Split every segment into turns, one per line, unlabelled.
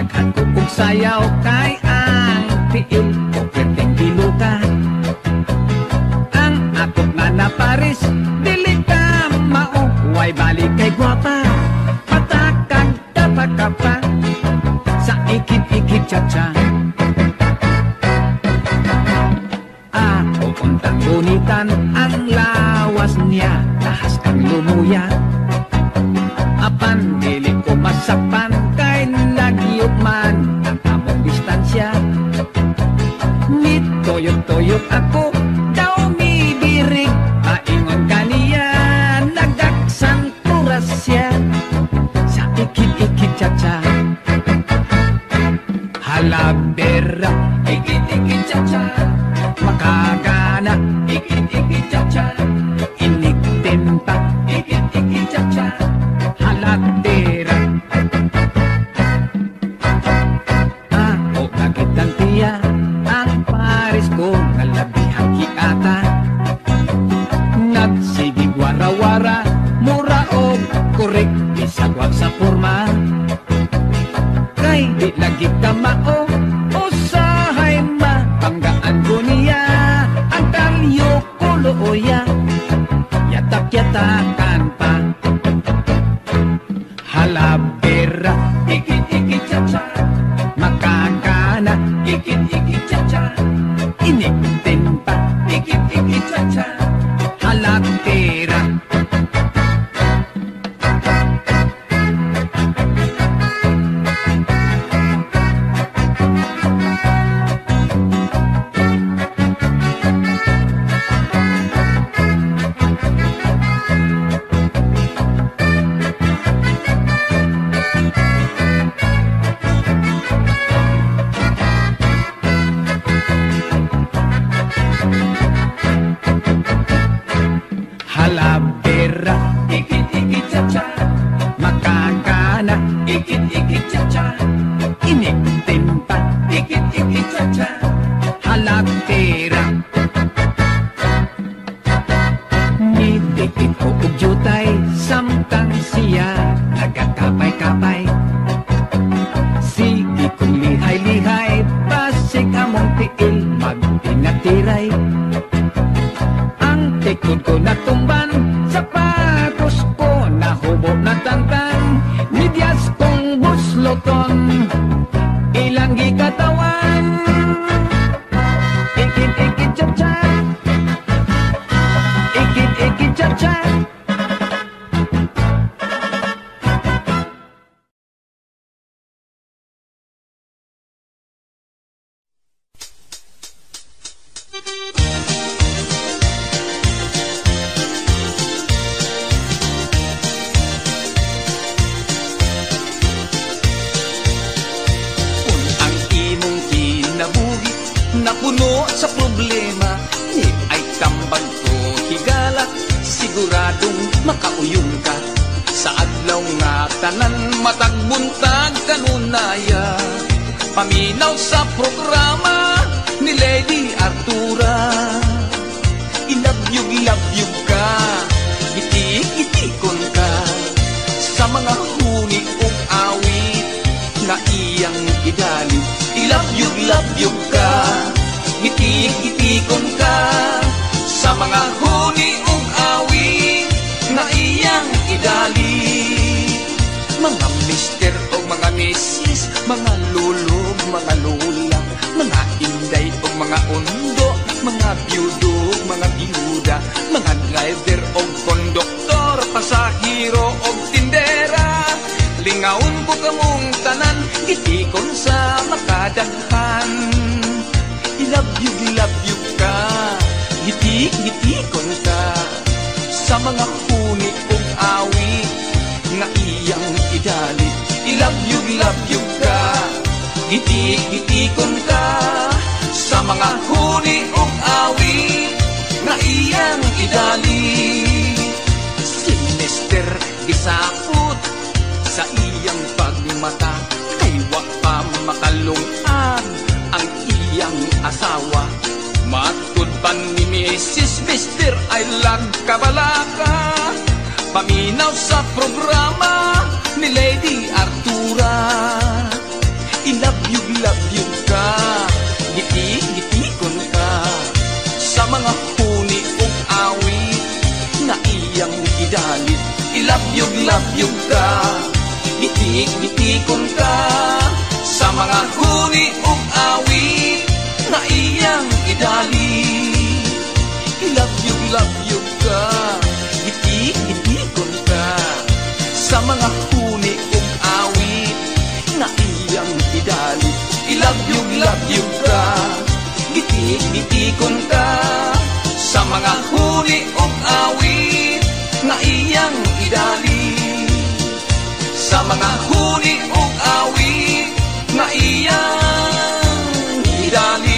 Maghanggugog sayaw kay ang tiil o perting biluka. Ang atok na naparis, dili ka mao, way balik kay gwapa. Patakag dapat ka pa sa ikit-ikit cha-cha. Untang gunitan ang lawas niya, tahas kang lumuya. Apan dili ko masapan kay nagyot man ang among distansya. Nitoyot-toyot ako, daw mibirig, paingon kaniya, nagaksang turas siya sa ikit-ikit cha-cha. Halabera, ikit-ikit cha-cha, makagana, ikit-ikit cha-cha, iniktempa, ikit-ikit cha-cha, halatera. Ako agad tiya, ang pares ko nalabihang kiata. Nagsigig wara-wara, mura o korek, bisagwag sa forma. Kay di lagi ka mao, usahay ma, banggaan ko niya, ang kalyo kulooya, yatak-yatakan pa. Halabera, ikit-ikit cha-cha, makakana, ikit-ikit cha-cha, iniktin pa, ikit-ikit cha-cha, halatera. Halabera, ikit-ikit cha-cha, makakana, ikit-ikit cha-cha, iniktimpa, ikit-ikit cha-cha, halatera. Nidikit ko ugyutay, samtang siya nagakapay-kapay. Sige kong lihay-lihay, pasig among tiil, magtinatiray. Ang tikod ko natumban, sapatos ko nahubo na tangtang, midyas kong busloton, ilang gikatawan. Ikit-ikit cha-cha, ikit-ikit cha-cha.
Napuno sa problema, ni ay tambag ko higala, siguradong makauyong ka. Sa adlaw nga tanan matagbuntag kanunaya, paminaw sa programa ni Lady Artura. Ilabyog-labyog ka, itik-itikon ka, sa mga huni ug awit na iyang idali. Ilabyog-labyog ka, itik-itikon ka, sa mga huni ug awit na iyang idali. Mga mister o mga misis, mga lolo, mga lola, mga inday o mga undo, mga biyudo, mga biyuda, mga driver o konduktor, pasahero o tindera. Lingaon ko kamong tanan, itikon sa makadaghan. Ilabyog-labyog ka, itik-itikon ka, sa mga huni ug awit nga iyang idali. Ilabyog-labyog ka, itik-itikon ka, sa mga huni ug awit nga iyang idali. Si Mister gisapot sa iyang pagmata, kay wa pa makalungag ang iyang asawa. Matud pa ni Mrs. Mister ay lagkabalaka, paminaw sa programa ni Lady Artura. you ka, gitik-gitikon ka, sa mga huni ug awit na iyang idali. Love you ka, gitik-gitikon ka, sa mga huni ug awit na iyang idali. Love you ka, gitik-gitikon ka, sa mga huni ug awit na iyang idali. Sa mga huni ug awit na iyang idali.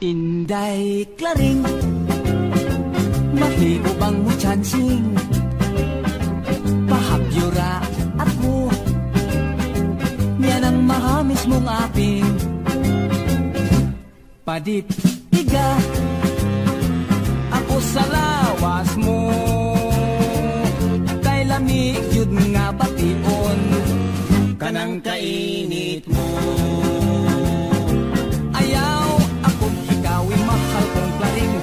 Inday klaring, mahiubang mo chansing, pahabyura at mo, yan ang mahamis mong aping. Padit iga, ako sa lawas mo, kay lamig yun nga bation, kanang kainit mo. Ayaw akong hikawin mahal kong klaring,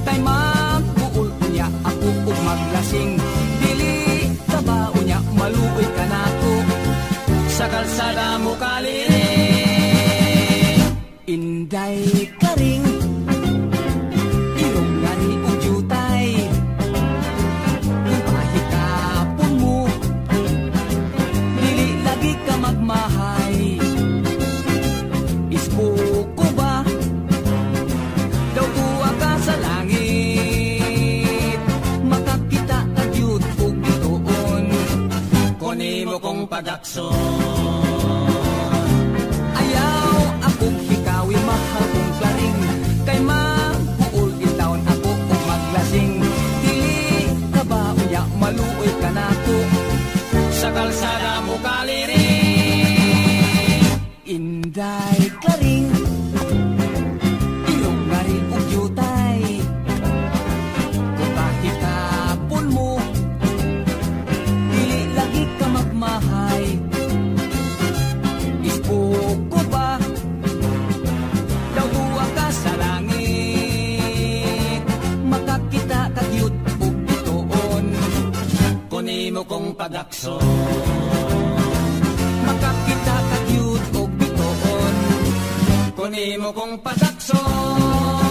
kay magbuol niya ako ug maglasing. Dili ka ba unya maluoy ka nako sa kalsada mo kaliri. Inday karing ilong gani o jutay, pahikapon mo dili lagi ka magmahay. Isbuko ba daw tuwa ka sa langit, makakita ka gyud og bituon kuni mo kong pagakson. Ayaw akong hikawi mahal kong karing, kay magbuol itawon ako og maglasing. Dili ka ba unya maluoy ka nako sa kalsada mo kaliri. Inday karing ilong nga rin og yutay, kung bakit hapon mo dili lagi ka magmahay. Isbuko ba daw tuwa ka sa langit, makakita ka gyud og bituon kuni mo kong pagakson. Makakita ka gyud og bituon kuni mo kong pagakson.